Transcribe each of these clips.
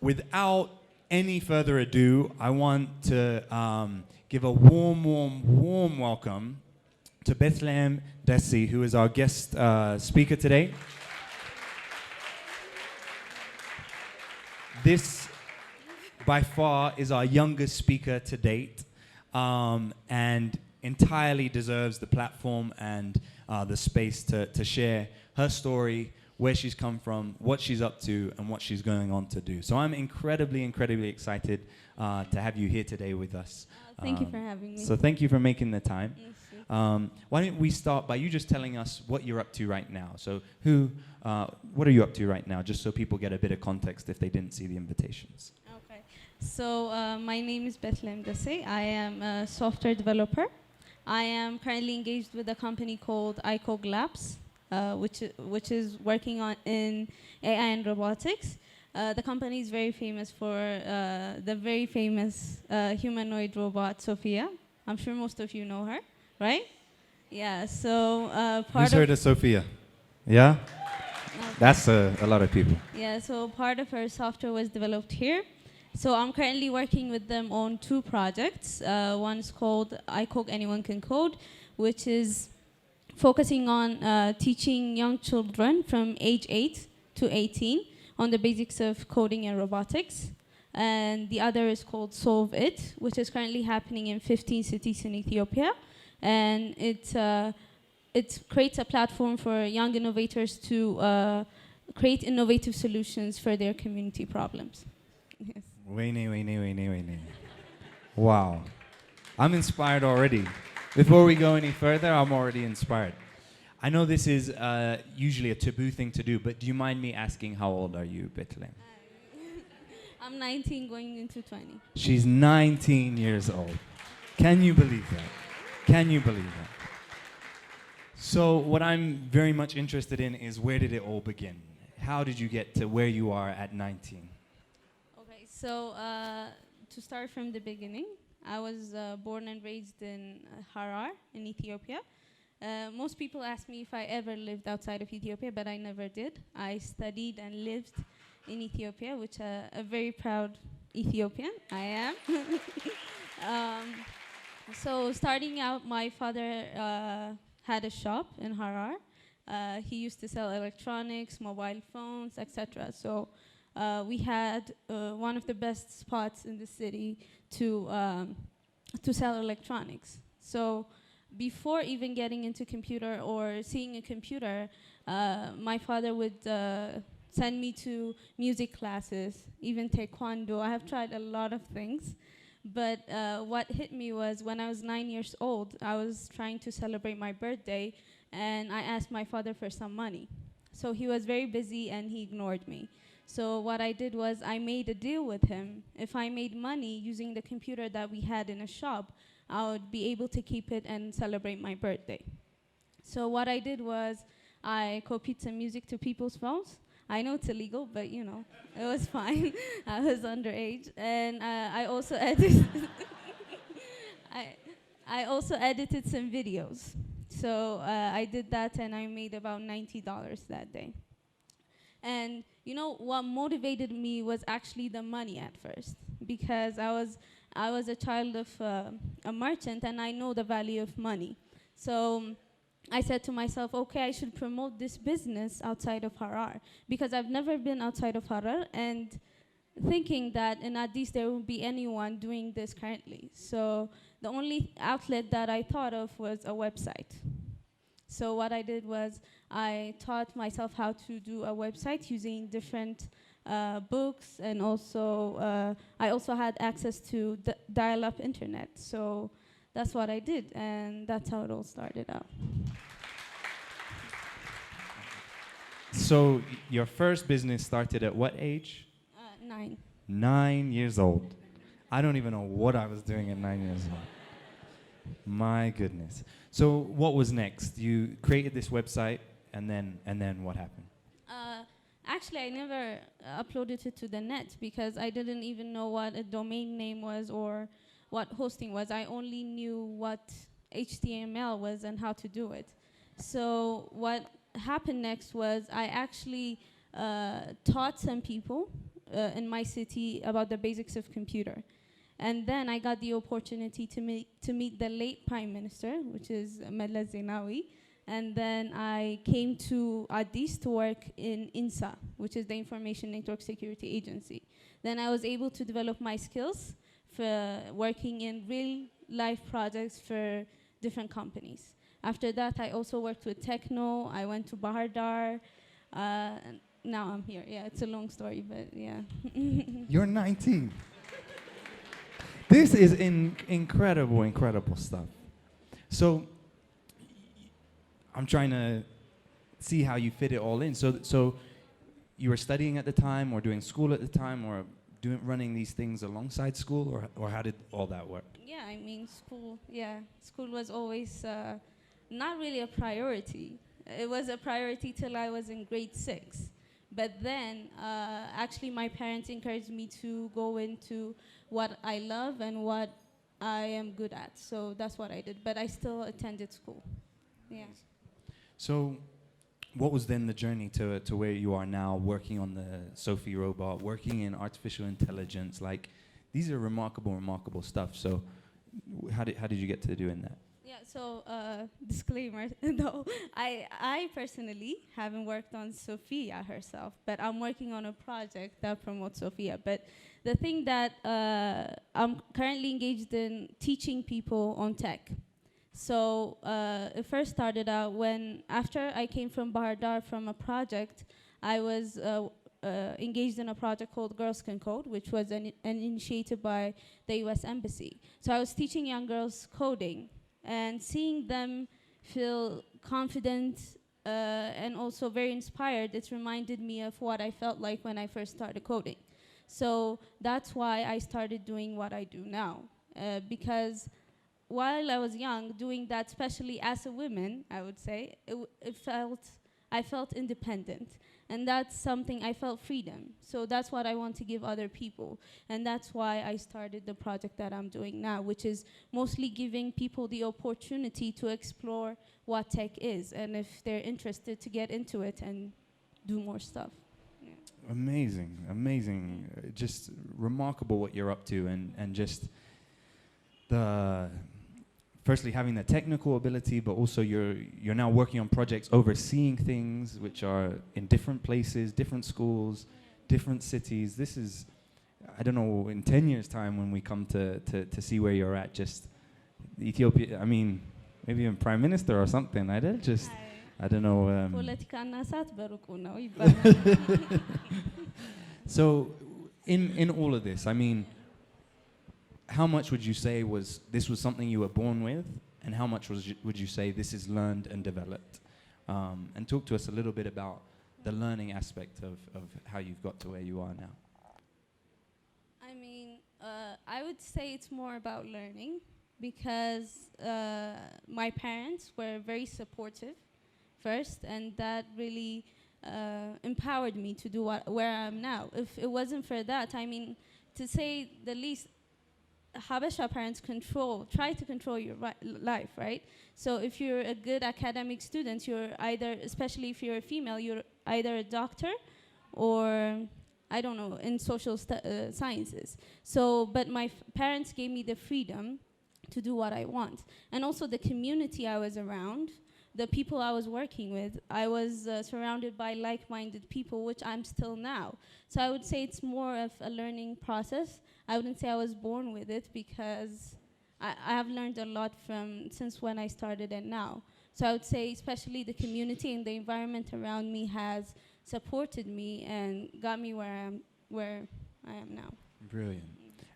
without any further ado, I want to give a warm welcome to Betelhem Dessie, who is our guest speaker today. This, by far, is our youngest speaker to date, and entirely deserves the platform and the space to share her story, where she's come from, what she's up to, and what she's going on to do. So I'm incredibly excited to have you here today with us. Thank you for having me. So thank you for making the time. Yes, Why don't we start by you just telling us what you're up to right now? So what are you up to right now, just so people get a bit of context if they didn't see the invitations? okay. So my name is Betelhem Dessie. I am a software developer. I am currently engaged with a company called iCog-Labs, which is working in AI and robotics. The company is very famous for the very famous humanoid robot, Sophia. I'm sure most of you know her, right? Yeah, so Who's heard of Sophia? Yeah? Okay. That's a lot of people. Yeah, so part of her software was developed here. So I'm currently working with them on 2 projects. One is called iCog-Anyone Can Code, which is focusing on teaching young children from age 8 to 18 on the basics of coding and robotics. And the other is called Solve It, which is currently happening in 15 cities in Ethiopia. And it creates a platform for young innovators to create innovative solutions for their community problems. Yes. Wait. Wow. I'm inspired already. Before we go any further, I'm already inspired. I know this is usually a taboo thing to do, but do you mind me asking how old are you, Betelhem? I'm 19 going into 20. She's 19 years old. Can you believe that? Can you believe that? So what I'm very much interested in is, where did it all begin? How did you get to where you are at 19? Okay, so to start from the beginning, I was born and raised in Harar in Ethiopia. Most people ask me if I ever lived outside of Ethiopia, but I never did. I studied and lived in Ethiopia, which a very proud Ethiopian I am. So starting out, my father had a shop in Harar. He used to sell electronics, mobile phones, etc. So we had one of the best spots in the city to sell electronics. So before even getting into computer or seeing a computer, my father would send me to music classes, even taekwondo. I have tried a lot of things. But what hit me was when I was 9 years old, I was trying to celebrate my birthday, and I asked my father for some money. So he was very busy and he ignored me. So what I did was I made a deal with him. If I made money using the computer that we had in a shop, I would be able to keep it and celebrate my birthday. So what I did was I copied some music to people's phones. I know it's illegal, but you know, it was fine. I was underage, and I also edited. I also edited some videos. So I did that, and I made about $90 that day. And you know what motivated me was actually the money at first, because I was a child of a merchant, and I know the value of money. So I said to myself, okay, I should promote this business outside of Harar, because I've never been outside of Harar, and thinking that in Addis there won't be anyone doing this currently. So the only outlet that I thought of was a website. So what I did was I taught myself how to do a website using different books, and also I also had access to dial-up internet. So that's what I did, and that's how it all started out. So your first business started at what age? 9. 9 years old. I don't even know what I was doing at 9 years old. My goodness. So what was next? You created this website, and then what happened? Actually, I never uploaded it to the net, because I didn't even know what a domain name was or what hosting was. I only knew what HTML was and how to do it. So what happened next was I actually taught some people in my city about the basics of computer. And then I got the opportunity to meet the late Prime Minister, which is Mella Zenawi. And then I came to Addis to work in INSA, which is the Information Network Security Agency. Then I was able to develop my skills for working in real-life projects for different companies. After that, I also worked with Techno. I went to Bahar Dar. And now I'm here. Yeah, it's a long story, but yeah. You're 19. This is incredible, incredible stuff. So I'm trying to see how you fit it all in. So you were studying at the time, or doing school at the time, or running these things alongside school, or how did all that work? Yeah, I mean, school was always not really a priority. It was a priority till I was in grade 6. But then, actually, my parents encouraged me to go into what I love and what I am good at. So that's what I did. But I still attended school. Yeah. So what was then the journey to where you are now, working on the Sophie robot, working in artificial intelligence? Like, these are remarkable, remarkable stuff. So how did you get to doing that? Yeah, so disclaimer, though, I personally haven't worked on Sophia herself, but I'm working on a project that promotes Sophia. But the thing that I'm currently engaged in teaching people on tech. So it first started out when, after I came from Bahar Dar from a project, I was engaged in a project called Girls Can Code, which was an initiative by the US Embassy. So I was teaching young girls coding, and seeing them feel confident and also very inspired, it reminded me of what I felt like when I first started coding. So that's why I started doing what I do now. Because while I was young, doing that, especially as a woman, I would say, I felt independent. And that's something, I felt freedom. So that's what I want to give other people. And that's why I started the project that I'm doing now, which is mostly giving people the opportunity to explore what tech is, and if they're interested, to get into it and do more stuff. Yeah. Amazing, amazing. Just remarkable what you're up to, and just firstly having the technical ability, but also you're now working on projects, overseeing things which are in different places, different schools, different cities. This is, I don't know, in 10 years' time when we come to see where you're at, just Ethiopia, I mean, maybe even Prime Minister or something. I don't know. So in all of this, I mean, how much would you say this was something you were born with, and how much would you say this is learned and developed? And talk to us a little bit about the learning aspect of how you've got to where you are now. I mean, I would say it's more about learning, because my parents were very supportive first, and that really empowered me to do where I am now. If it wasn't for that, I mean, to say the least, Habesha parents try to control your life, right? So if you're a good academic student, you're either, especially if you're a female, you're either a doctor or, I don't know, in social sciences. So, but my parents gave me the freedom to do what I want. And also the community I was around, the people I was working with, I was surrounded by like-minded people, which I'm still now. So I would say it's more of a learning process. I wouldn't say I was born with it, because I have learned a lot since when I started and now. So I would say especially the community and the environment around me has supported me and got me where I am now. Brilliant.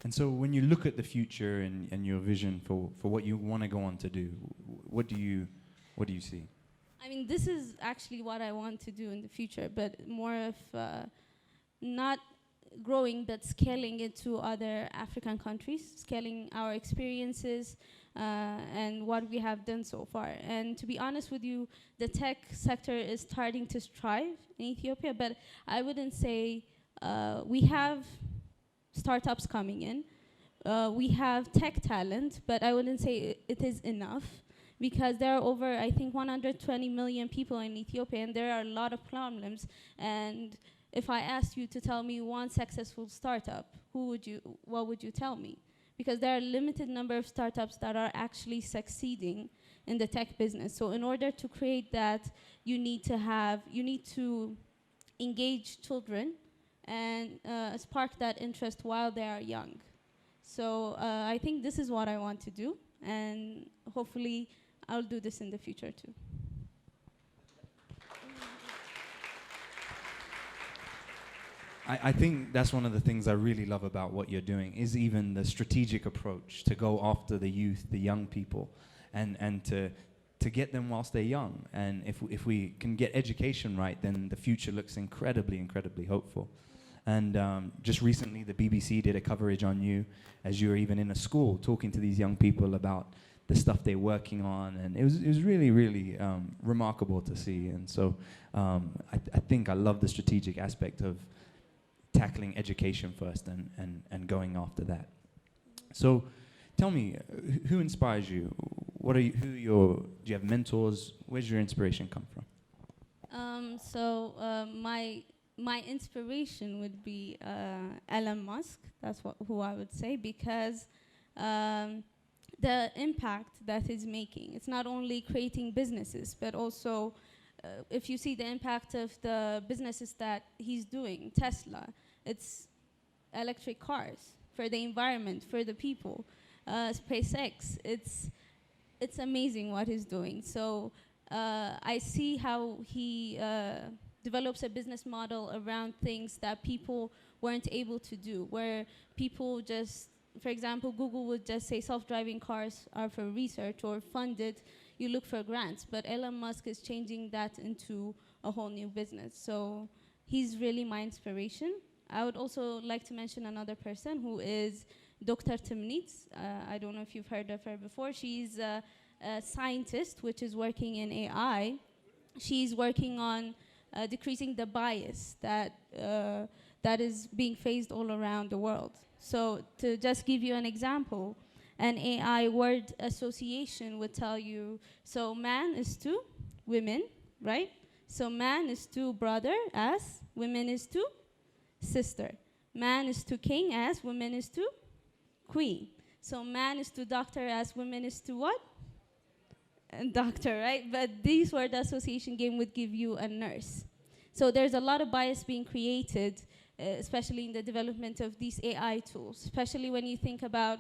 And so when you look at the future and your vision for what you want to go on to do, what do you see? I mean, this is actually what I want to do in the future, but more of not growing, but scaling it to other African countries, scaling our experiences and what we have done so far. And to be honest with you, the tech sector is starting to thrive in Ethiopia, but I wouldn't say we have startups coming in. We have tech talent, but I wouldn't say it is enough, because there are over, I think, 120 million people in Ethiopia, and there are a lot of problems. And if I asked you to tell me one successful startup, what would you tell me? Because there are a limited number of startups that are actually succeeding in the tech business. So in order to create that, you need to engage children and spark that interest while they are young. So I think this is what I want to do, and hopefully I'll do this in the future too. I think that's one of the things I really love about what you're doing, is even the strategic approach to go after the youth, the young people, and to get them whilst they're young. And if we can get education right, then the future looks incredibly, incredibly hopeful. And just recently, the BBC did a coverage on you as you were even in a school talking to these young people about the stuff they're working on, and it was really, really remarkable to see. And so I think I love the strategic aspect of tackling education first and going after that. So tell me, who inspires you? Do you have mentors? Where's your inspiration come from? My inspiration would be Elon Musk. That's who I would say, because the impact that he's making, it's not only creating businesses, but also if you see the impact of the businesses that he's doing, Tesla, it's electric cars for the environment, for the people. SpaceX, it's amazing what he's doing. So I see how he develops a business model around things that people weren't able to do, where people just, for example, Google would just say self-driving cars are for research or funded, you look for grants, but Elon Musk is changing that into a whole new business. So he's really my inspiration. I would also like to mention another person who is Dr. Timnitz. I don't know if you've heard of her before. She's a scientist which is working in AI. She's working on decreasing the bias that is being faced all around the world. So to just give you an example, an AI word association would tell you, so man is to women, right? So man is to brother as women is to sister. Man is to king as women is to queen. So man is to doctor as women is to what? And doctor, right? But this word association game would give you a nurse. So there's a lot of bias being created, especially in the development of these AI tools, especially when you think about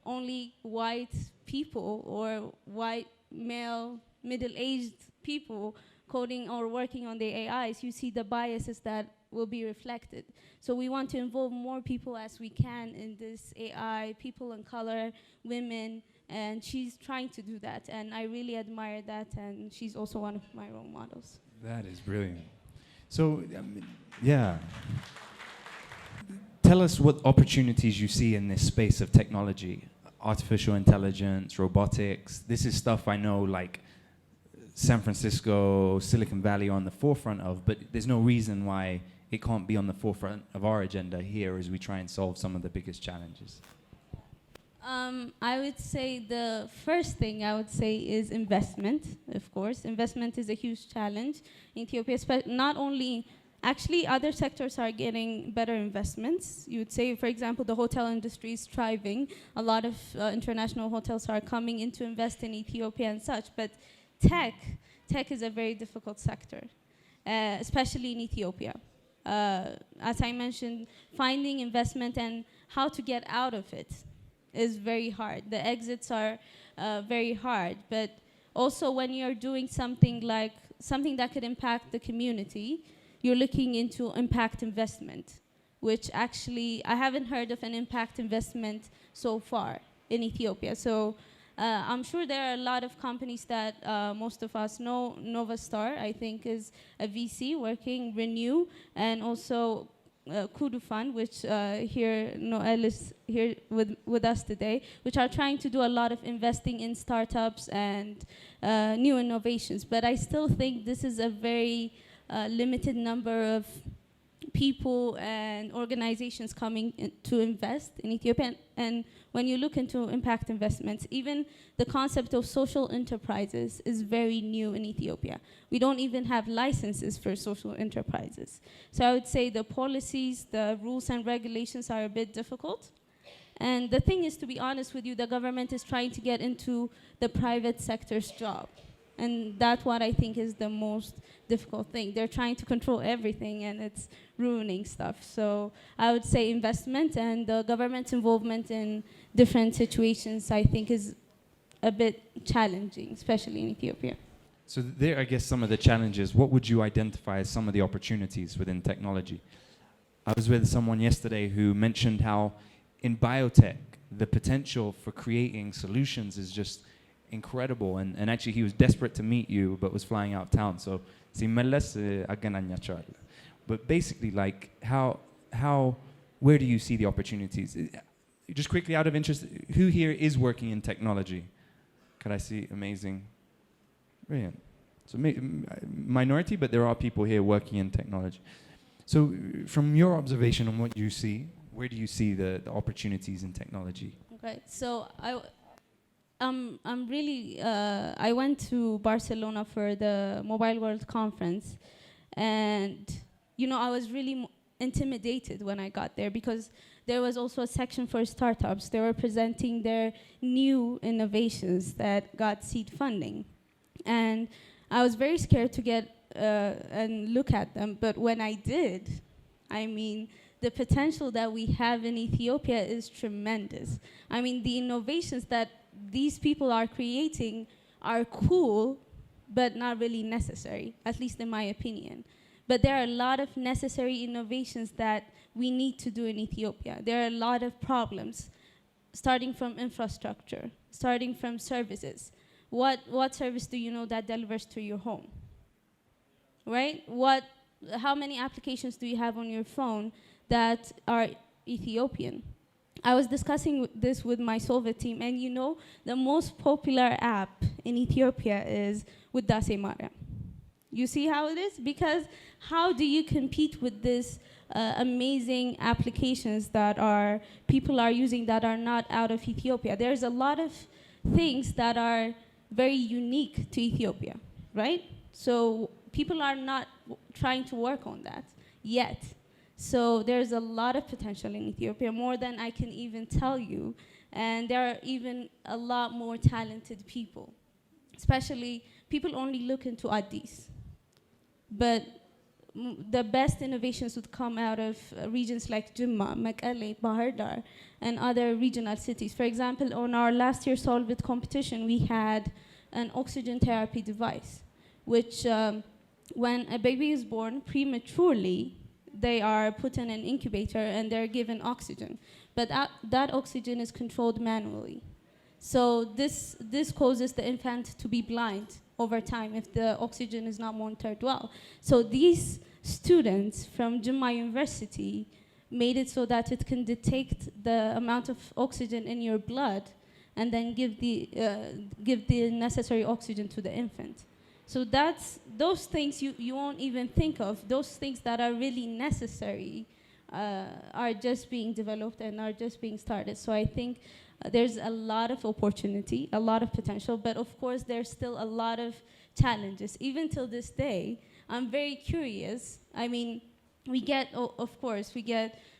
only white people or white male middle-aged people coding or working on the AIs. You see the biases that will be reflected. So we want to involve more people as we can in this AI, people of color, women, and she's trying to do that. And I really admire that, and she's also one of my role models. That is brilliant. So, yeah. Tell us what opportunities you see in this space of technology, artificial intelligence, robotics. This is stuff I know like San Francisco, Silicon Valley are on the forefront of, but there's no reason why it can't be on the forefront of our agenda here as we try and solve some of the biggest challenges. I would say the first thing I would say is investment, of course. Investment is a huge challenge in Ethiopia, not only, actually other sectors are getting better investments. You would say, for example, the hotel industry is thriving. A lot of international hotels are coming in to invest in Ethiopia and such, but tech is a very difficult sector, especially in Ethiopia. As I mentioned, finding investment and how to get out of it is very hard. The exits are very hard, but also when you're doing something that could impact the community, you're looking into impact investment, which actually I haven't heard of an impact investment so far in Ethiopia. So I'm sure there are a lot of companies that most of us know. Novastar, I think, is a VC working, Renew, and also Kudu Fund, which here Noel is here with us today, which are trying to do a lot of investing in startups and new innovations. But I still think this is a very limited number of people and organizations coming to invest in Ethiopia. And when you look into impact investments, even the concept of social enterprises is very new in Ethiopia. We don't even have licenses for social enterprises. So I would say the policies, the rules and regulations are a bit difficult. And the thing is, to be honest with you, the government is trying to get into the private sector's job. And that's what I think is the most difficult thing. They're trying to control everything, and it's ruining stuff. So I would say investment and the government's involvement in different situations, I think, is a bit challenging, especially in Ethiopia. So there, I guess, some of the challenges. What would you identify as some of the opportunities within technology? I was with someone yesterday who mentioned how in biotech, the potential for creating solutions is just incredible, and actually he was desperate to meet you but was flying out of town, so but basically, like, where do you see the opportunities? Just quickly, out of interest, who here is working in technology? Could I see? Amazing. Brilliant. So minority, but there are people here working in technology. So from your observation on what you see, where do you see the opportunities in technology? Okay, so I'm really, I went to Barcelona for the Mobile World Conference, and, you know, I was really intimidated when I got there because there was also a section for startups. They were presenting their new innovations that got seed funding. And I was very scared to get and look at them, but when I did, I mean, the potential that we have in Ethiopia is tremendous. I mean, the innovations that these people are creating are cool, but not really necessary, at least in my opinion. But there are a lot of necessary innovations that we need to do in Ethiopia. There are a lot of problems, starting from infrastructure, starting from services. What service do you know that delivers to your home? Right? How many applications do you have on your phone that are Ethiopian? I was discussing this with my Solvit team, and you know, the most popular app in Ethiopia is with Dase Mariam. You see how it is? Because how do you compete with this amazing applications that people are using that are not out of Ethiopia? There's a lot of things that are very unique to Ethiopia, right? So people are not trying to work on that yet. So there's a lot of potential in Ethiopia, more than I can even tell you. And there are even a lot more talented people. Especially, people only look into Addis. But the best innovations would come out of regions like Jimma, Mekelle, Bahar Dar, and other regional cities. For example, on our last year's Solvit competition, we had an oxygen therapy device, which when a baby is born prematurely, they are put in an incubator and they're given oxygen. But that oxygen is controlled manually. So this causes the infant to be blind over time if the oxygen is not monitored well. So these students from Jimma University made it so that it can detect the amount of oxygen in your blood and then give the necessary oxygen to the infant. So those things you won't even think of. Those things that are really necessary are just being developed and are just being started. So I think there's a lot of opportunity, a lot of potential, but of course there's still a lot of challenges. Even till this day, I'm very curious. I mean,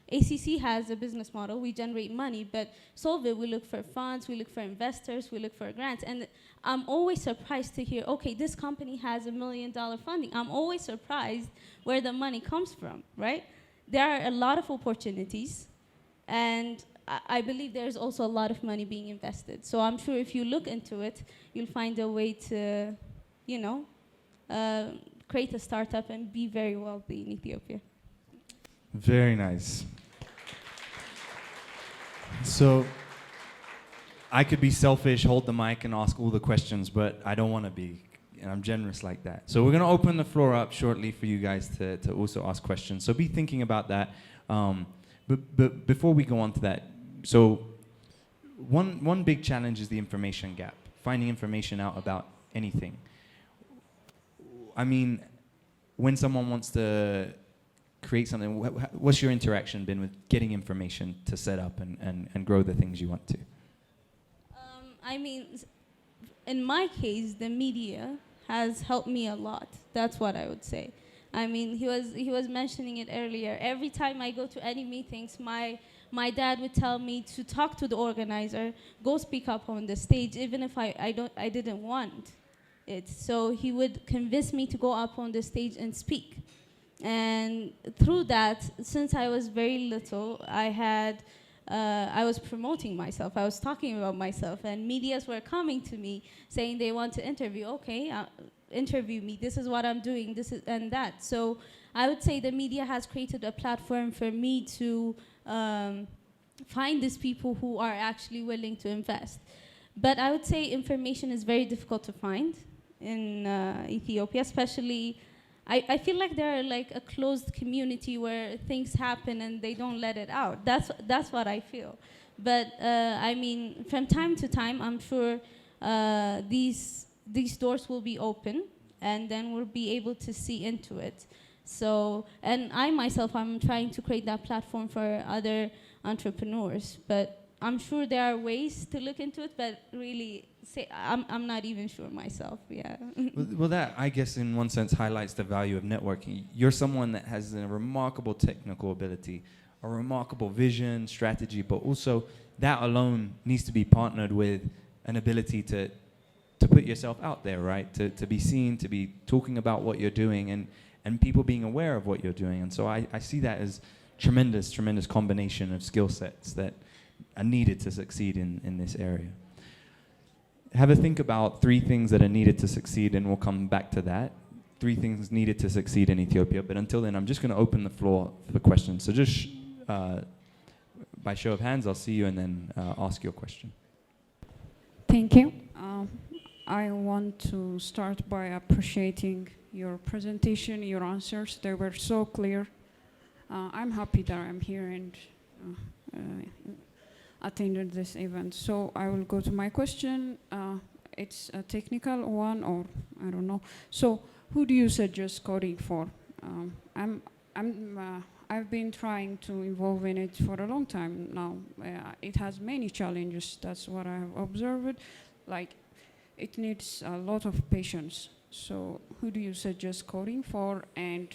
ACC has a business model, we generate money, but Solvit, we look for funds, we look for investors, we look for grants. And I'm always surprised to hear, okay, this company has $1 million funding. I'm always surprised where the money comes from, right? There are a lot of opportunities, and I believe there's also a lot of money being invested. So I'm sure if you look into it, you'll find a way to, create a startup and be very wealthy in Ethiopia. Very nice. So I could be selfish, hold the mic, and ask all the questions, but I don't want to be, and I'm generous like that. So we're going to open the floor up shortly for you guys to also ask questions. So be thinking about that. But before we go on to that, so one big challenge is the information gap, finding information out about anything. I mean, when someone wants to create something? What's your interaction been with getting information to set up and grow the things you want to? I mean, in my case, the media has helped me a lot. That's what I would say. I mean, he was mentioning it earlier. Every time I go to any meetings, my dad would tell me to talk to the organizer, go speak up on the stage, even if I didn't want it. So he would convince me to go up on the stage and speak. And through that, since I was very little, I was promoting myself. I was talking about myself, and medias were coming to me saying they want to interview. Okay, interview me. This is what I'm doing. This is and that. So I would say the media has created a platform for me to find these people who are actually willing to invest. But I would say information is very difficult to find in Ethiopia, especially. I feel like they're like a closed community where things happen and they don't let it out. That's what I feel. But I mean, from time to time, I'm sure these doors will be open, and then we'll be able to see into it. So, and I myself, I'm trying to create that platform for other entrepreneurs. But I'm sure there are ways to look into it, but really, I'm not even sure myself. Yeah. Well, that I guess in one sense highlights the value of networking. You're someone that has a remarkable technical ability, a remarkable vision, strategy, but also that alone needs to be partnered with an ability to put yourself out there, right? To be seen, to be talking about what you're doing, and people being aware of what you're doing. And so I see that as tremendous combination of skill sets that are needed to succeed in this area. Have a think about 3 things that are needed to succeed, and we'll come back to that. 3 things needed to succeed in Ethiopia. But until then, I'm just going to open the floor for questions. So just by show of hands, I'll see you and then ask your question. Thank you. I want to start by appreciating your presentation, your answers. They were so clear. I'm happy that I'm here and attended this event. So I will go to my question. It's a technical one, or I don't know. So who do you suggest coding for? I've been trying to involve in it for a long time now. It has many challenges. That's what I have observed. Like, it needs a lot of patience. So who do you suggest coding for, and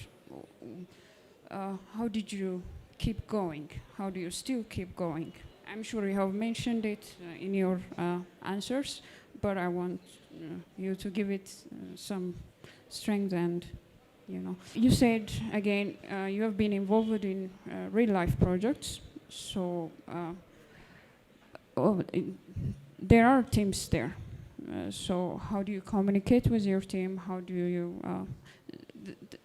how did you keep going? How do you still keep going? I'm sure you have mentioned it in your answers, but I want you to give it some strength. And you said again you have been involved in real life projects. So there are teams there. So how do you communicate with your team? How do you?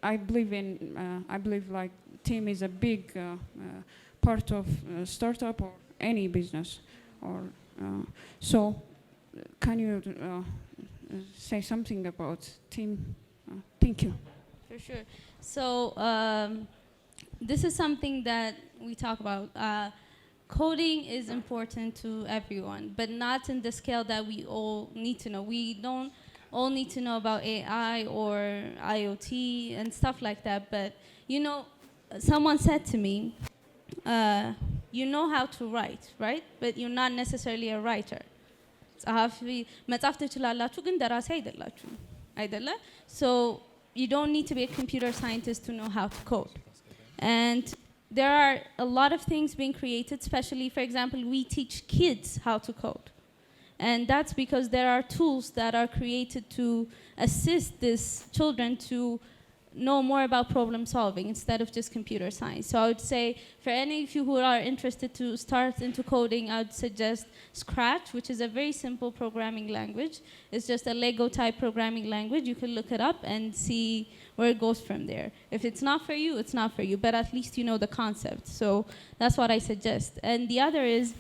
I believe like team is a big part of startup or any business. Or so can you say something about team? Thank you. For sure. So this is something that we talk about. Coding is important to everyone, but not in the scale that we all need to know. We don't all need to know about AI or IoT and stuff like that. But someone said to me, you know how to write, right? But you're not necessarily a writer. So you don't need to be a computer scientist to know how to code. And there are a lot of things being created, especially, for example, we teach kids how to code. And that's because there are tools that are created to assist these children to know more about problem solving instead of just computer science. So I would say for any of you who are interested to start into coding, I would suggest Scratch, which is a very simple programming language. It's just a Lego type programming language. You can look it up and see where it goes from there. If it's not for you, it's not for you, but at least you know the concept. So that's what I suggest. And the other is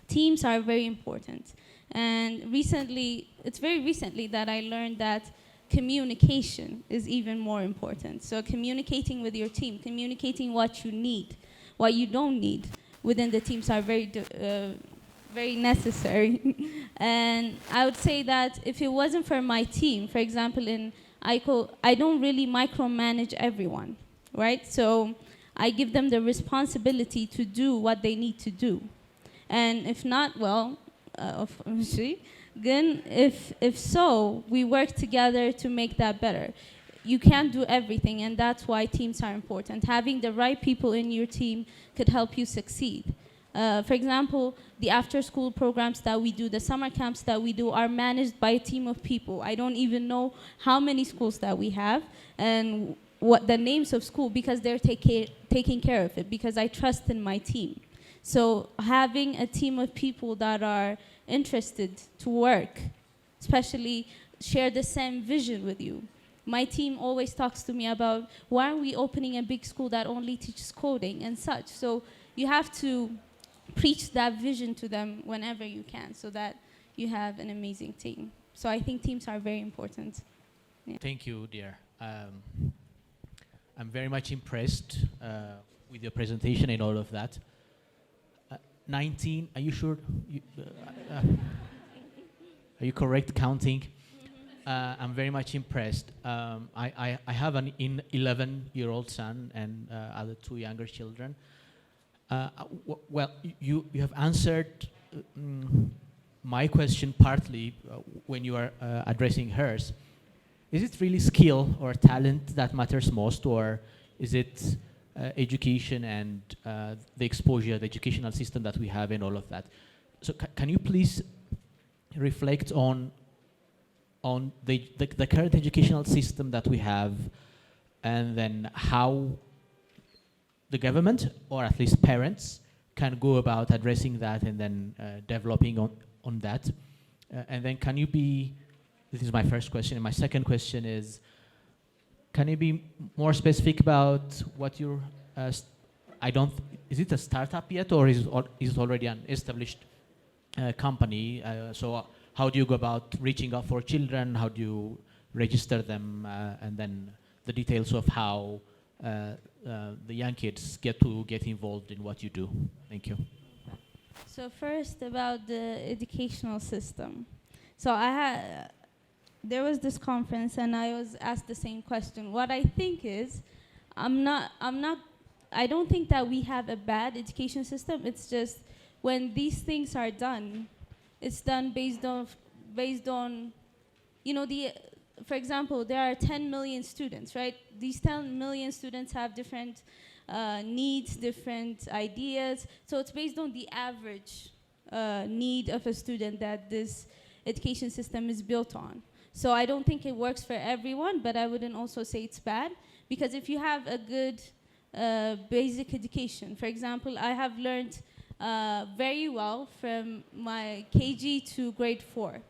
teams are very important. And it's very recently that I learned that communication is even more important. So communicating with your team, communicating what you need, what you don't need within the teams are very necessary. And I would say that if it wasn't for my team, for example, in I don't really micromanage everyone, right? So I give them the responsibility to do what they need to do. And if not, well, obviously, then if so, we work together to make that better. You can't do everything, and that's why teams are important. Having the right people in your team could help you succeed. For example, the after-school programs that we do, the summer camps that we do are managed by a team of people. I don't even know how many schools that we have and what the names of school, because they're taking care of it, because I trust in my team. So having a team of people that are interested to work, especially share the same vision with you. My team always talks to me about, why aren't we opening a big school that only teaches coding and such? So you have to preach that vision to them whenever you can, so that you have an amazing team. So I think teams are very important. Yeah. Thank you, dear. I'm very much impressed with your presentation and all of that. 19, are you sure? Are you correct counting? I'm very much impressed. I have an 11-year-old son and other 2 younger children. Well, you have answered my question partly when you are addressing hers. Is it really skill or talent that matters most, or is it education and the exposure, the educational system that we have and all of that? So can you please reflect on the current educational system that we have, and then how the government, or at least parents, can go about addressing that and then developing on that? And then can you be, this is my first question, and my second question is, can you be more specific about what your, is it a startup yet, or is it already an established company? So how do you go about reaching out for children? How do you register them? And then the details of how the young kids get involved in what you do. Thank you. So first, about the educational system. So there was this conference, and I was asked the same question. What I think is, I don't think that we have a bad education system. It's just when these things are done, it's done based on, you know, for example, there are 10 million students, right? These 10 million students have different needs, different ideas. So it's based on the average need of a student that this education system is built on. So I don't think it works for everyone, but I wouldn't also say it's bad, because if you have a good basic education, for example, I have learned very well from my KG to grade 4.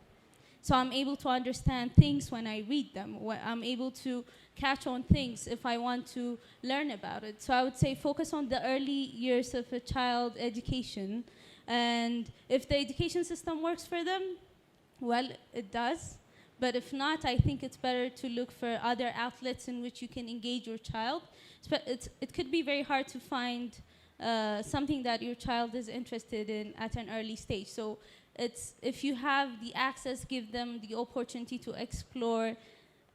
So I'm able to understand things when I read them. I'm able to catch on things if I want to learn about it. So I would say focus on the early years of a child education. And if the education system works for them, well, it does. But if not, I think it's better to look for other outlets in which you can engage your child. It could be very hard to find something that your child is interested in at an early stage. So if you have the access, give them the opportunity to explore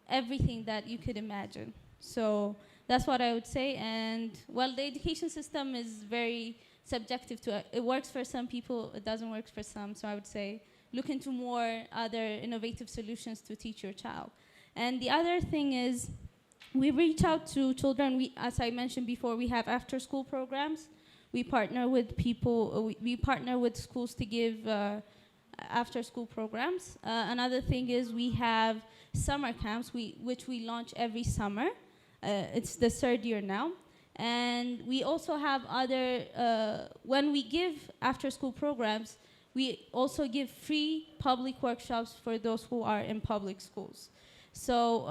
everything that you could imagine. So that's what I would say. And well, the education system is very subjective to it. It works for some people, it doesn't work for some. So I would say look into more other innovative solutions to teach your child. And the other thing is, we reach out to children. As I mentioned before, we have after-school programs. We partner with people, we partner with schools to give after-school programs. Another thing is we have summer camps, which we launch every summer. It's the 3rd year now. And we also have other, when we give after-school programs, we also give free public workshops for those who are in public schools. So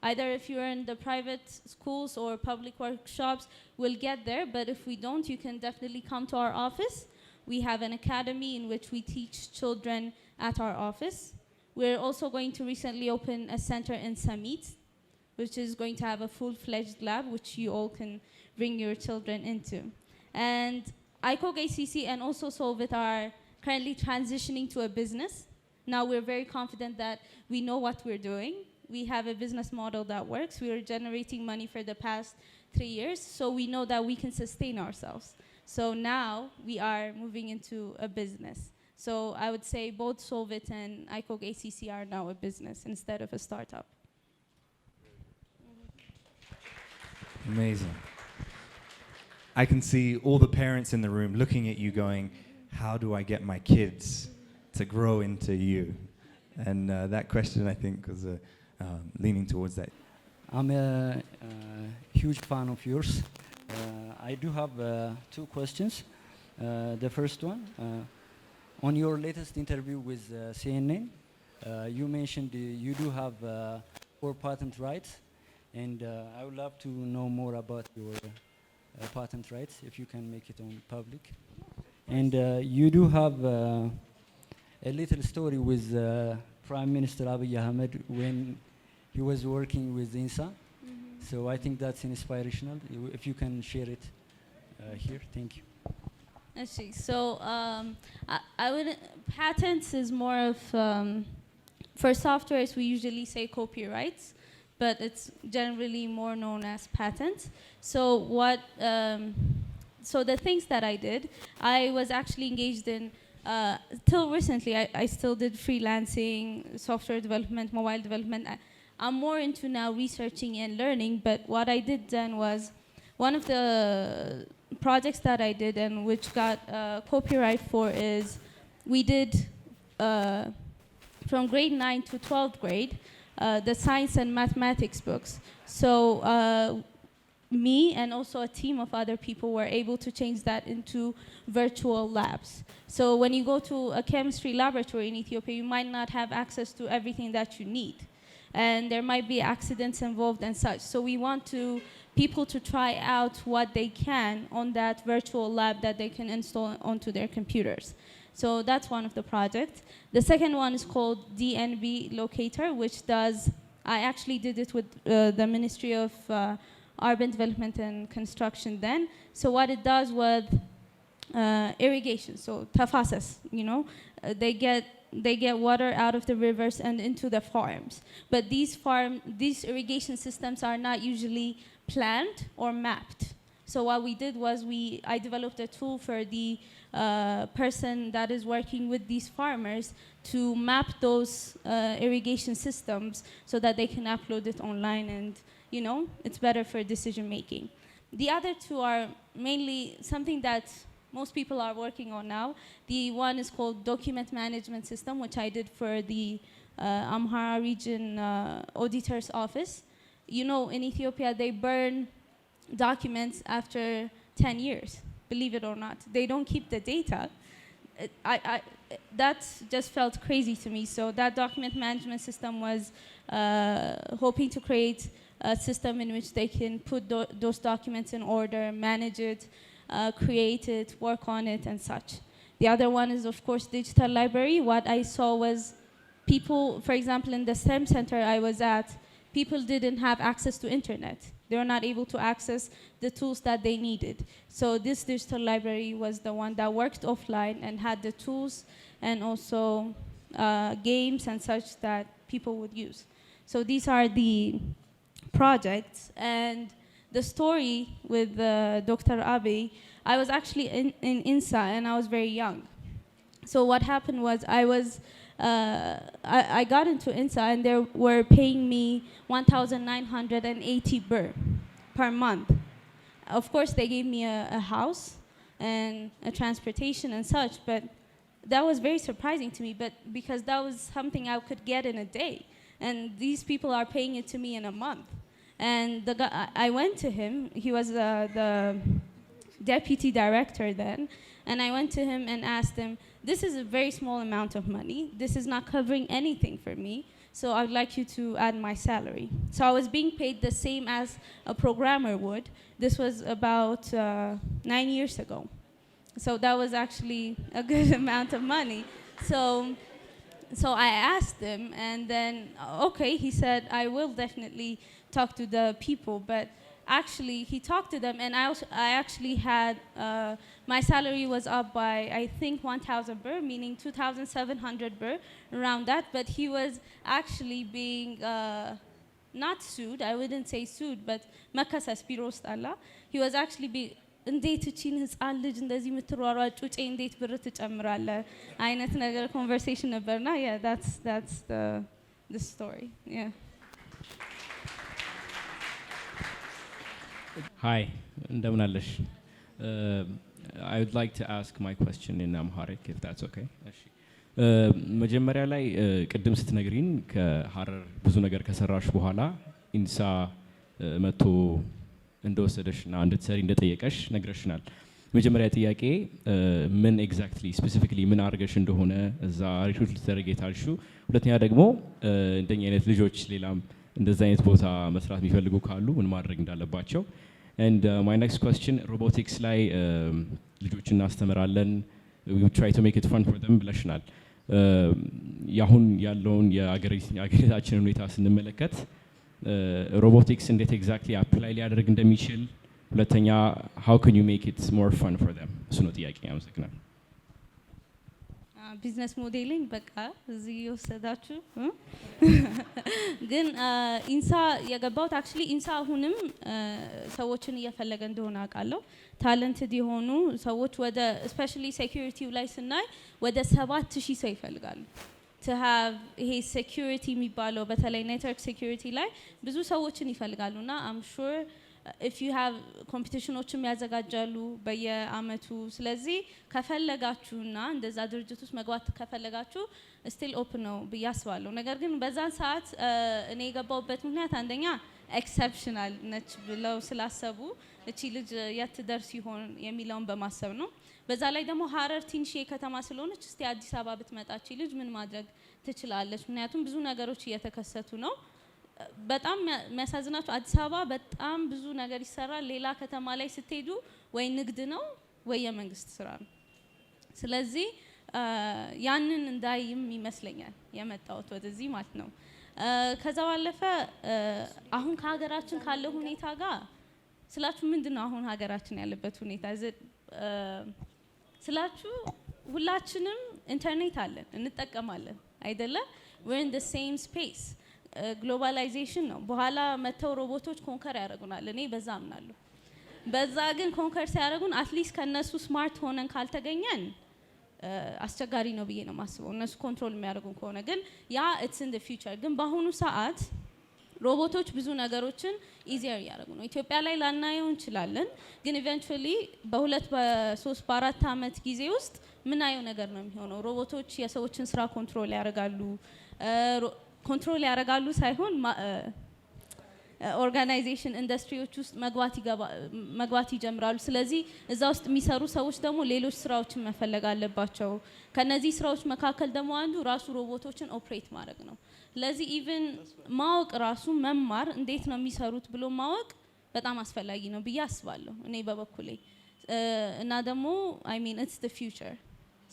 either if you're in the private schools or public workshops, we'll get there. But if we don't, you can definitely come to our office. We have an academy in which we teach children at our office. We're also going to recently open a center in Samit, which is going to have a full-fledged lab, which you all can bring your children into. And iCog-ACC and also Solvit are currently transitioning to a business. Now we're very confident that we know what we're doing. We have a business model that works. We are generating money for the past 3 years, so we know that we can sustain ourselves. So now we are moving into a business. So I would say both Solvit and iCog-ACC are now a business instead of a startup. Amazing. I can see all the parents in the room looking at you going, how do I get my kids to grow into you? And that question, I think, was leaning towards that. I'm a huge fan of yours. I do have two questions. The first one, on your latest interview with CNN, you mentioned you do have 4 patent rights, and I would love to know more about your patent rights, if you can make it on public. And you do have a little story with Prime Minister Abiy Ahmed when he was working with INSA. So I think that's inspirational. If you can share it here, thank you. Actually, so I would patents is more of for softwares we usually say copyrights, but it's generally more known as patents. So what? So the things that I did, I was actually engaged in. Till recently, I still did freelancing, software development, mobile development. I'm more into now researching and learning, but what I did then was one of the projects that I did and which got copyright for is we did from grade 9 to 12th grade the science and mathematics books. So me and also a team of other people were able to change that into virtual labs. So when you go to a chemistry laboratory in Ethiopia, you might not have access to everything that you need. And there might be accidents involved and such. So we want people to try out what they can on that virtual lab that they can install onto their computers. So that's one of the projects. The second one is called DNB Locator, which does, I actually did it with the Ministry of Urban Development and Construction then. So what it does with irrigation, so tafasas, you know, they get water out of the rivers and into the farms. But these irrigation systems are not usually planned or mapped. So what we did was I developed a tool for the person that is working with these farmers to map those irrigation systems so that they can upload it online and, you know, it's better for decision making. The other two are mainly something that most people are working on now. The one is called Document Management System, which I did for the Amhara region auditor's office. You know, in Ethiopia, they burn documents after 10 years, believe it or not. They don't keep the data. That just felt crazy to me. So that document management system was hoping to create a system in which they can put those documents in order, manage it, create it, work on it, and such. The other one is, of course, digital library. What I saw was people, for example, in the STEM center I was at, people didn't have access to internet. They were not able to access the tools that they needed. So this digital library was the one that worked offline and had the tools and also games and such that people would use. So these are the projects. And the story with Dr. Abiy, I was actually in INSA and I was very young. So what happened was I got into INSA and they were paying me 1,980 birr per month. Of course, they gave me a house and a transportation and such, but that was very surprising to me, but because that was something I could get in a day. And these people are paying it to me in a month. And the guy, I went to him, he was the deputy director then, and I went to him and asked him, this is a very small amount of money, this is not covering anything for me, so I'd like you to add my salary. So I was being paid the same as a programmer would. This was about 9 years ago. So that was actually a good amount of money. So I asked him, and then, okay, he said, I will definitely talk to the people, but actually he talked to them, and I actually had, my salary was up by, I think, 1,000 birr, meaning 2,700 birr, around that, but he was actually being not sued, I wouldn't say sued, but መከሰስ ቢሮ ውስጥ አላ he was actually እንዴት እቺን ህፃን ልጅ እንደዚህ የምትሯሯጥ ጩጬ እንዴት ብር ትጨምራለ አይነት ነገር ኮንቨርሴሽን ነበርና yeah that's the story. Yeah. Hi, እንደምን አለሽ? I would like to ask my question in Amharic, if that's okay. መጀመሪያ ላይ ቅድም ስትነግሪን ከሐረር ብዙ ነገር ከሰራሽ በኋላ ኢንሳ መቶ እንደወሰደሽና እንድትሰሪ እንደጠየቀሽ ነግረሽናል። መጀመሪያ ጥያቄ ምን ኤግዛክትሊ ስፔሲፊካሊ ምን አድርገሽ እንደሆነ እዛ ሪክሩት ልትደረግ የታልሽው፣ ሁለተኛ ደግሞ እንደኛ አይነት ልጆች ሌላም እንደዛ አይነት ቦታ መስራት የሚፈልጉ ካሉ ምን ማድረግ እንዳለባቸው። and my next question, robotics ላይ ልጆች እናስተምራለን, we will try to make it fun for them ብለሽናል። ያሁን ያለውን የአገሪታችንን ሁኔታ ስንመለከት robotics እንዴት ኤግዛክትሊ አፕላይ ሊያደርግ እንደሚችል፣ ሁለተኛ how can you make it more fun for them? እሱ ነው ጥያቄ። አመሰግናለሁ። ቢዝነስ ሞዴሊንግ በቃ እዚህ የወሰዳችሁ ግን ኢንሳ የገባሁት አክቹሊ ኢንሳ አሁንም ሰዎችን እየፈለገ እንደሆነ አውቃለሁ። ታለንትድ የሆኑ ሰዎች ወደ ስፔሻሊ ሴኩሪቲው ላይ ስናይ ወደ 7000 ሰው ይፈልጋሉ to have ይሄ ሴኩሪቲ የሚባለው በተለይ ኔትወርክ ሴኩሪቲ ላይ ብዙ ሰዎችን ይፈልጋሉና I'm sure if you have ኮምፒቲሽኖችም ያዘጋጃሉ በየአመቱ። ስለዚህ ከፈለጋችሁና እንደዛ ድርጅት ውስጥ መግባት ከፈለጋችሁ ስቲል ኦፕን ነው ብዬ አስባለሁ። ነገር ግን በዛን ሰዓት እኔ የገባሁበት ምክንያት አንደኛ ኤክሰፕሽናል ነች ብለው ስላሰቡ እቺ ልጅ የት ደርስ ይሆን የሚለውን በማሰብ ነው። በዛ ላይ ደግሞ ሐረር ትንሽ ከተማ ስለሆነች እስቲ አዲስ አበባ ብትመጣች ልጅ ምን ማድረግ ትችላለች? ምክንያቱም ብዙ ነገሮች እየተከሰቱ ነው። በጣም የሚያሳዝናችሁ አዲስ አበባ በጣም ብዙ ነገር ይሰራል። ሌላ ከተማ ላይ ስትሄዱ ወይ ንግድ ነው ወይ የመንግስት ስራ ነው። ስለዚህ ያንን እንዳይም ይመስለኛል የመጣሁት ወደዚህ ማለት ነው። ከዛ ባለፈ አሁን ከሀገራችን ካለው ሁኔታ ጋር ስላችሁ ምንድነው አሁን ሀገራችን ያለበት ሁኔታ ስላችሁ ሁላችንም ኢንተርኔት አለን እንጠቀማለን አይደለ? we're in the same space. ግሎባላይዜሽን ነው። በኋላ መተው ሮቦቶች ኮንከር ያደርጉናል። እኔ በዛ አምናለሁ። በዛ ግን ኮንከር ሲያደርጉን አትሊስት ከነሱ ስማርት ሆነን ካልተገኘን አስቸጋሪ ነው ብዬ ነው የማስበው። እነሱ ኮንትሮል የሚያደርጉን ከሆነ ግን ያ it's in the future። ግን በአሁኑ ሰዓት ሮቦቶች ብዙ ነገሮችን ኢዚየር እያደረጉ ነው። ኢትዮጵያ ላይ ላናየው እንችላለን፣ ግን ኢቨንቹዋሊ በ2 በ3 በ4 አመት ጊዜ ውስጥ ምናየው ነገር ነው የሚሆነው። ሮቦቶች የሰዎችን ስራ ኮንትሮል ያደርጋሉ። ኮንትሮል ያደርጋሉ ሳይሆን ኦርጋናይዜሽን ኢንዱስትሪዎች ውስጥ መግባት ይጀምራሉ። ስለዚህ እዛ ውስጥ የሚሰሩ ሰዎች ደግሞ ሌሎች ስራዎችን መፈለግ አለባቸው። ከነዚህ ስራዎች መካከል ደግሞ አንዱ ራሱ ሮቦቶችን ኦፕሬት ማድረግ ነው። ስለዚህ ኢቭን ማወቅ ራሱ መማር እንዴት ነው የሚሰሩት ብሎ ማወቅ በጣም አስፈላጊ ነው ብዬ አስባለሁ እኔ በበኩሌ። እና ደግሞ I mean it's the future።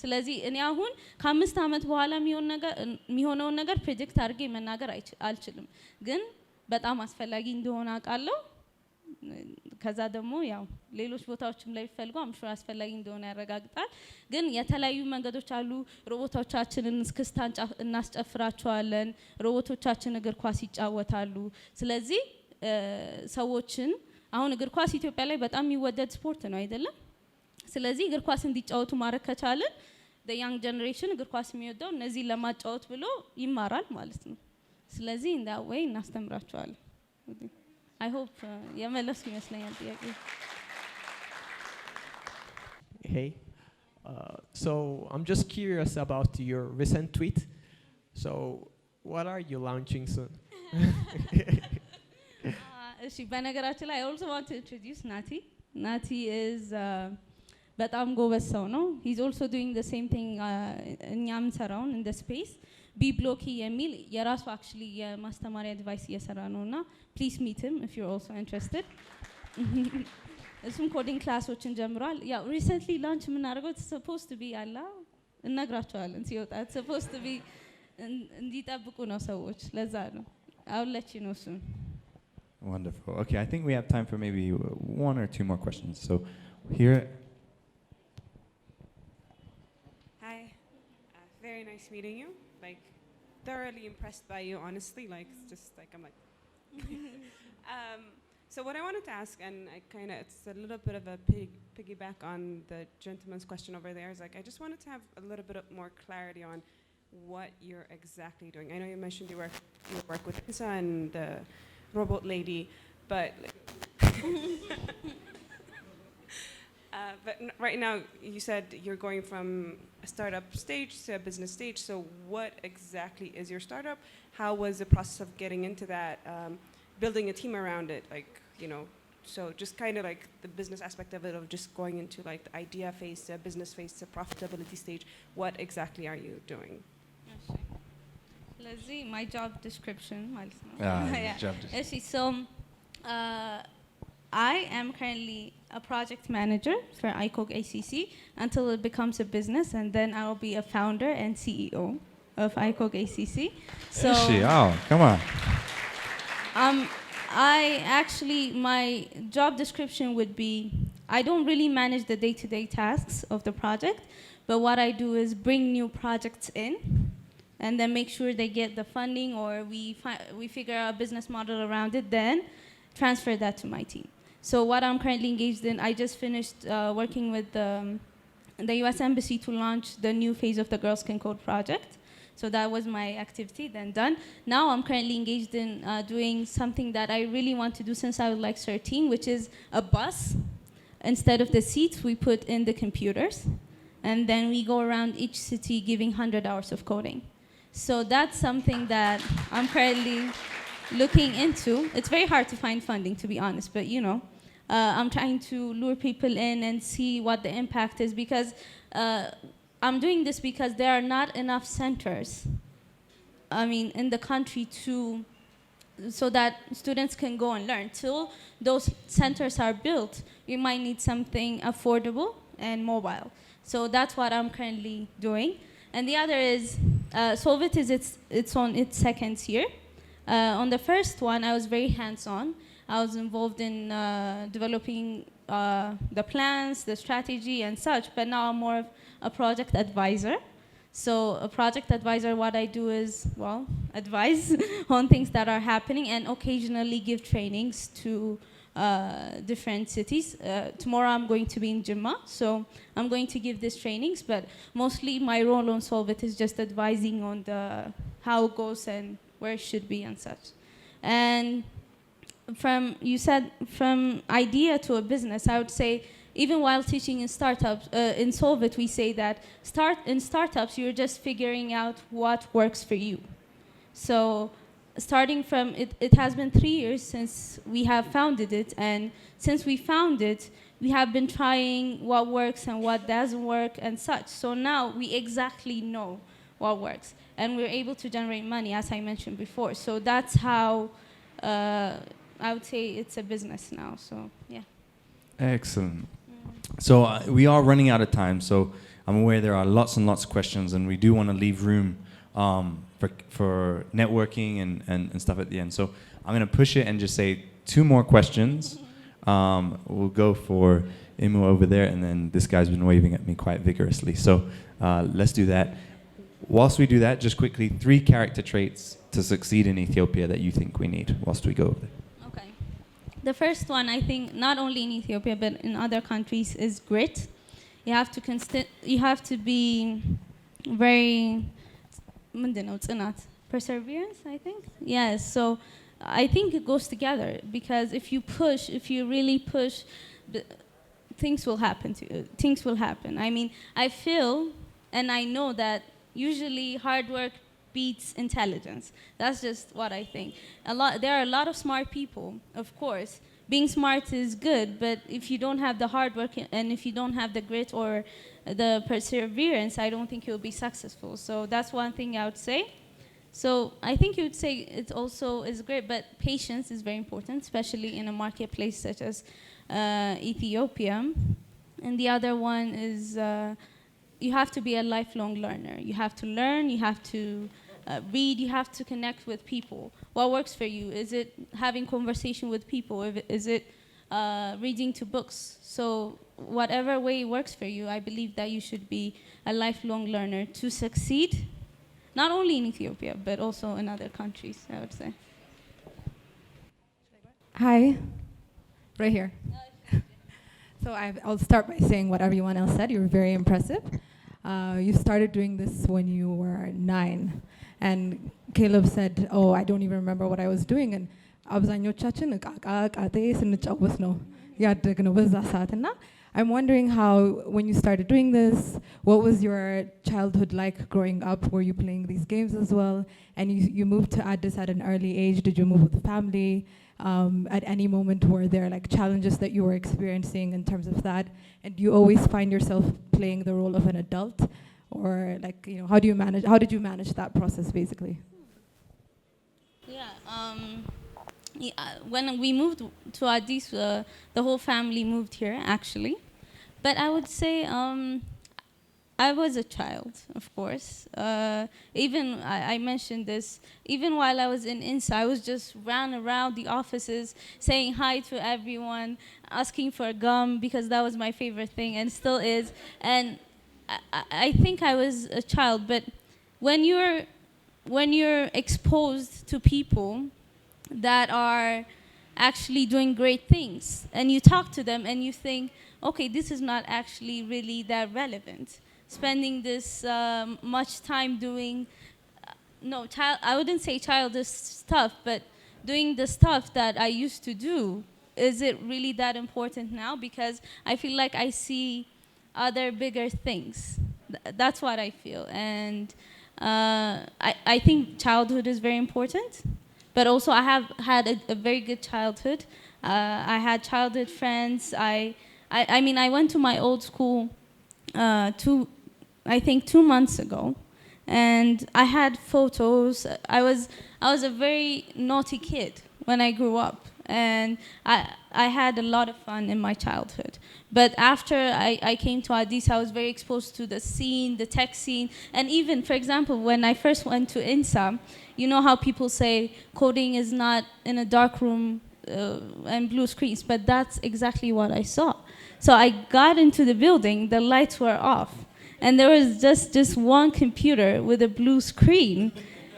ስለዚህ እኔ አሁን ከ5 አመት በኋላ የሚሆነውን ነገር ፕሬዲክት አድርጌ መናገር አልችልም፣ ግን በጣም አስፈላጊ እንደሆነ አውቃለሁ። ከዛ ደግሞ ያው ሌሎች ቦታዎችም ላይ ፈልጎ አምሹር አስፈላጊ እንደሆነ ያረጋግጣል። ግን የተለያዩ መንገዶች አሉ። ሮቦቶቻችንን እስክስታ እናስጨፍራቸዋለን። ሮቦቶቻችን እግር ኳስ ይጫወታሉ። ስለዚህ ሰዎችን አሁን እግር ኳስ ኢትዮጵያ ላይ በጣም የሚወደድ ስፖርት ነው አይደለም? ስለዚህ እግር ኳስ እንዲጫወቱ ማድረግ ከቻለን the young generation እግር ኳስ የሚወደው እነዚህ ለማጫወት ብሎ ይማራል ማለት ነው። ስለዚህ in that way እናስተምራቸዋለን። I hope የመለስኩ ይመስለኛል ጥያቄ። Hey, so I'm just curious about your recent tweet. So what are you launching soon? እሺ በነገራችን ላይ I also want to introduce Nati. Nati is በጣም ጎበዝ ሰው ነው። he's also doing the same thing እኛም ሰራውን in the space ቢብሎኪ የሚል የራሱ actually የማስተማሪያ ዲቫይስ እየሰራ ነውና please meet him if you're also interested። እሱም ኮዲንግ ክላሶችን ጀምሯል። ያው recently launch የምናደርገው it's supposed to be አላ እነግራቸዋለን ሲወጣ it's supposed to be እንዲጠብቁ ነው ሰዎች። ለዛ ነው I'll let you know soon. Wonderful. Okay, I think we have time for maybe 1 or 2 more questions. So here. Hi, very nice meeting you. Like, thoroughly impressed by you, honestly. Like, just like I'm like, So what I wanted to ask, and it's a little bit of a piggyback on the gentleman's question over there, is like, I just wanted to have a little bit of more clarity on what you're exactly doing. I know you mentioned you work with Lisa and the robot lady, but right now you said you're going from a startup stage to a business stage. So what exactly is your startup? How was the process of getting into that? Building a team around it, so just kind of like the business aspect of it, of just going into like the idea phase to business phase to profitability stage. What exactly are you doing? Let's see, my job description. Job description. So I am currently a project manager for iCog-ACC until it becomes a business, and then I will be a founder and CEO of iCog-ACC. So Oh, come on. My job description would be, I don't really manage the day-to-day tasks of the project, but what I do is bring new projects in and then make sure they get the funding, or we figure out a business model around it, then transfer that to my team. So what I'm currently engaged in, I just finished working with the US Embassy to launch the new phase of the Girls Can Code project. So that was my activity, then done. Now I'm currently engaged in doing something that I really want to do since I was like 13, which is a bus. Instead of the seats, we put in the computers. And then we go around each city giving 100 hours of coding. So that's something that I'm currently looking into. It's very hard to find funding, to be honest, but I'm trying to lure people in and see what the impact is, because I'm doing this because there are not enough centers, in the country so that students can go and learn. Till those centers are built, you might need something affordable and mobile. So that's what I'm currently doing. And the other is, Solvit it's on its second year. On the first one, I was very hands-on. I was involved in developing the plans, the strategy, and such, but now I'm more of a project advisor. So a project advisor, what I do is, advise on things that are happening and occasionally give trainings to different cities. Tomorrow I'm going to be in Jimma, so I'm going to give these trainings, but mostly my role on Solvit is just advising on how it goes and where it should be and such. And you said from idea to a business, I would say, even while teaching in startups, in Solvit, we say that in startups, you're just figuring out what works for you. So starting from, it has been 3 years since we have founded it, and since we found it, we have been trying what works and what doesn't work and such. So now we exactly know what works, and we're able to generate money, as I mentioned before. So that's how I would say it's a business now, so yeah. Excellent. So we are running out of time, so I'm aware there are lots and lots of questions, and we do want to leave room for networking and stuff at the end. So I'm going to push it and just say 2 more questions. We'll go for Imu over there, and then this guy's been waving at me quite vigorously. So let's do that. Whilst we do that, just quickly, 3 character traits to succeed in Ethiopia that you think we need whilst we go over there. The first one, I think, not only in Ethiopia but in other countries, is grit. You have to be very perseverance, I think. Yes. So I think it goes together, because if you really push, things will happen to you. Things will happen. I feel and I know that usually hard work beats intelligence. That's just what I think. There are a lot of smart people, of course. Being smart is good, but if you don't have the hard work and if you don't have the grit or the perseverance, I don't think you'll be successful. So that's one thing I would say. So I think you would say it also is great, but patience is very important, especially in a marketplace such as Ethiopia. And the other one is you have to be a lifelong learner. You have to learn, you have to read, you have to connect with people. What works for you? Is it having conversation with people? Is it reading to books? So whatever way works for you, I believe that you should be a lifelong learner to succeed, not only in Ethiopia, but also in other countries, I would say. Hi, right here. So I'll start by saying what everyone else said. You were very impressive. You started doing this when you were 9. And Caleb said, oh, I don't even remember what I was doing. And አብዛኞቻችን ቃቃቃቴ ስንጫወት ነው ያደግነው በዛ ሰዓት እና I'm wondering how, when you started doing this, what was your childhood like growing up? Were you playing these games as well? And you moved to Addis at an early age. Did you move with the family? At any moment, were there like challenges that you were experiencing in terms of that? And do you always find yourself playing the role of an adult? Or like, you know, how did you manage that process basically? When we moved to Addis, the whole family moved here, actually. But I would say I was a child, of course. Even, I mentioned this, even while I was in INSA, I was just ran around the offices saying hi to everyone, asking for gum, because that was my favorite thing, and still is. And I think I was a child, but when you're exposed to people that are actually doing great things, and you talk to them and you think, okay, this is not actually really that relevant. Spending this much time doing, I wouldn't say childish stuff, but doing the stuff that I used to do, is it really that important now? Because I feel like I see other bigger things. That's what I feel. And I think childhood is very important. But also I have had a very good childhood. I had childhood friends. I mean, I went to my old school I think 2 months ago. And I had photos. I was a very naughty kid when I grew up. And I had a lot of fun in my childhood. But after I came to Addis, I was very exposed to the scene, the tech scene. And even, for example, when I first went to INSA, you know how people say coding is not in a dark room and blue screens, but that's exactly what I saw. So I got into the building, the lights were off, and there was just one computer with a blue screen.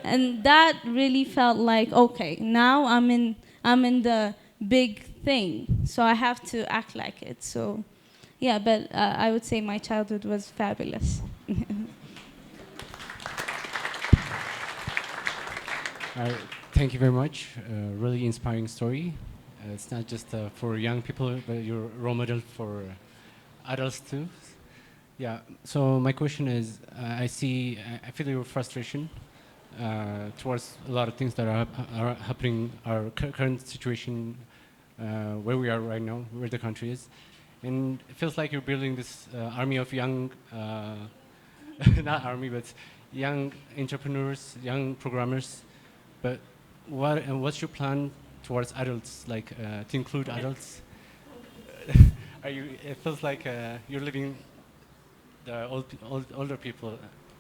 And that really felt like, okay, now I'm in the big thing, so I have to act like it. So, yeah, but I would say my childhood was fabulous. Thank you very much. Really inspiring story. It's not just for young people, but you're a role model for adults too. Yeah. So my question is, I feel your frustration towards a lot of things that are happening, our current situation, where we are right now, where the country is. And it feels like you're building this army of young, not army, but young entrepreneurs, young programmers. But what's your plan towards adults, like to include adults? It feels like you're leaving the older people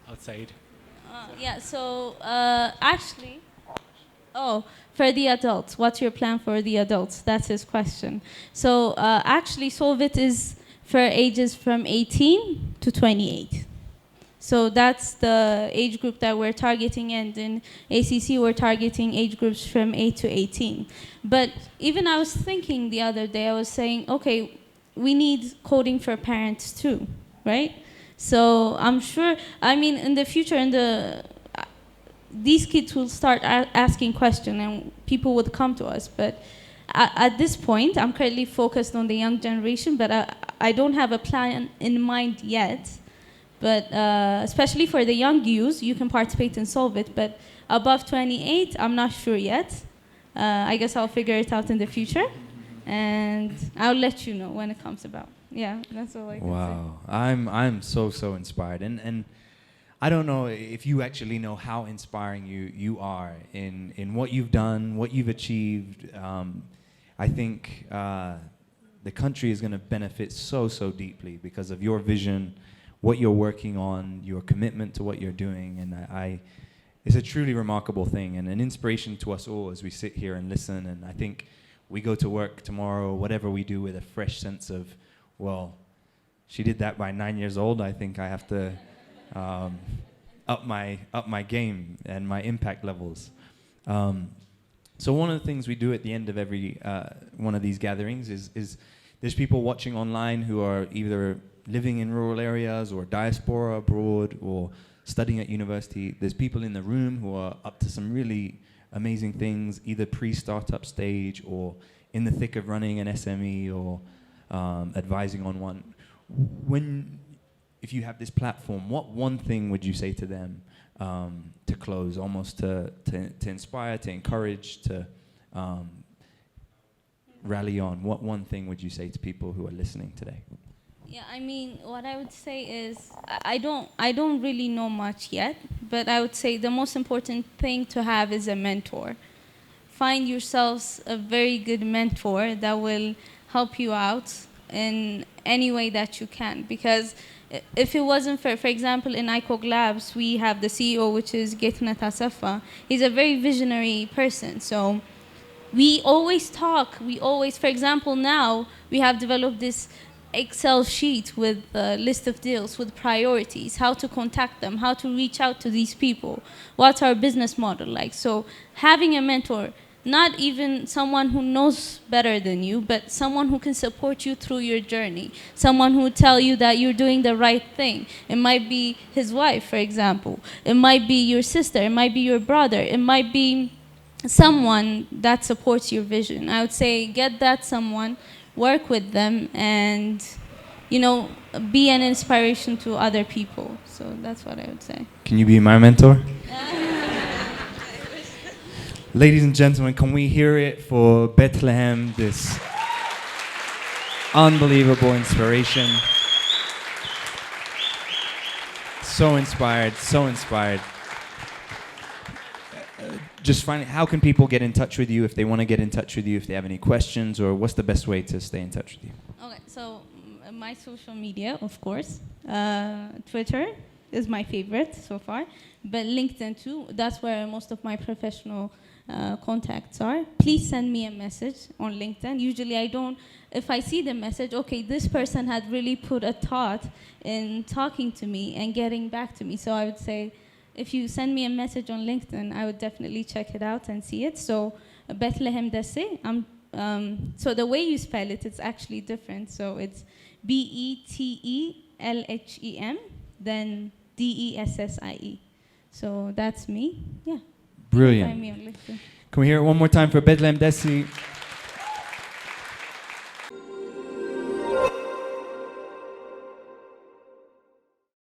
outside. Actually, for the adults, what's your plan for the adults? That's his question. So actually, Solvit is for ages from 18 to 28. So that's the age group that we're targeting, and in ACC we're targeting age groups from 8 to 18. But even I was thinking the other day, I was saying, okay, we need coding for parents too, right? So I'm sure, I mean, in the future, these kids will start asking questions and people would come to us. But at this point, I'm currently focused on the young generation, but I don't have a plan in mind yet. But especially for the young youth, you can participate in Solvit. But above 28, I'm not sure yet. I guess I'll figure it out in the future. And I'll let you know when it comes about. Yeah, that's all I can say. Wow, I'm so inspired, and I don't know if you actually know how inspiring you are in what you've done, what you've achieved. I think the country is going to benefit so deeply because of your vision, what you're working on, your commitment to what you're doing, and it's a truly remarkable thing and an inspiration to us all as we sit here and listen. And I think we go to work tomorrow, whatever we do, with a fresh sense of, well, she did that by 9 years old. I think I have to up my game and my impact levels. So one of the things we do at the end of every one of these gatherings is there's people watching online who are either living in rural areas or diaspora abroad or studying at university. There's people in the room who are up to some really amazing things, either pre-startup stage or in the thick of running an SME or advising on one. If you have this platform, what one thing would you say to them to close, almost to inspire, to encourage, to rally on? What one thing would you say to people who are listening today? Yeah, I mean, what I would say is I don't really know much yet, but I would say the most important thing to have is a mentor. Find yourselves a very good mentor that will help you out in any way that you can, because if it wasn't for example, in iCog Labs, we have the CEO, which is Getnet Asafa. He's a very visionary person. So we always talk. For example, now we have developed this Excel sheet with a list of deals, with priorities, how to contact them, how to reach out to these people, what's our business model like. So having a mentor, not even someone who knows better than you, but someone who can support you through your journey, someone who will tell you that you're doing the right thing. It might be his wife, for example. It might be your sister. It might be your brother. It might be someone that supports your vision. I would say get that someone, work with them, and be an inspiration to other people. So that's what I would say. Can you be my mentor? Ladies and gentlemen, can we hear it for Betelhem, this unbelievable inspiration. So inspired, so inspired. Just finally, how can people get in touch with you if they want to get in touch with you, if they have any questions, or what's the best way to stay in touch with you? Okay, so my social media, of course. Twitter is my favorite so far, but LinkedIn too. That's where most of my professional contacts are. Please send me a message on LinkedIn. Usually I don't, if I see the message, okay, this person had really put a thought in talking to me and getting back to me. So I would say, if you send me a message on LinkedIn, I would definitely check it out and see it. So Betelhem Dessie, so the way you spell it, it's actually different. So it's Betelhem, then Dessie. So that's me. Yeah. Brilliant. Find me on LinkedIn. Can we hear it one more time for Betelhem Dessie?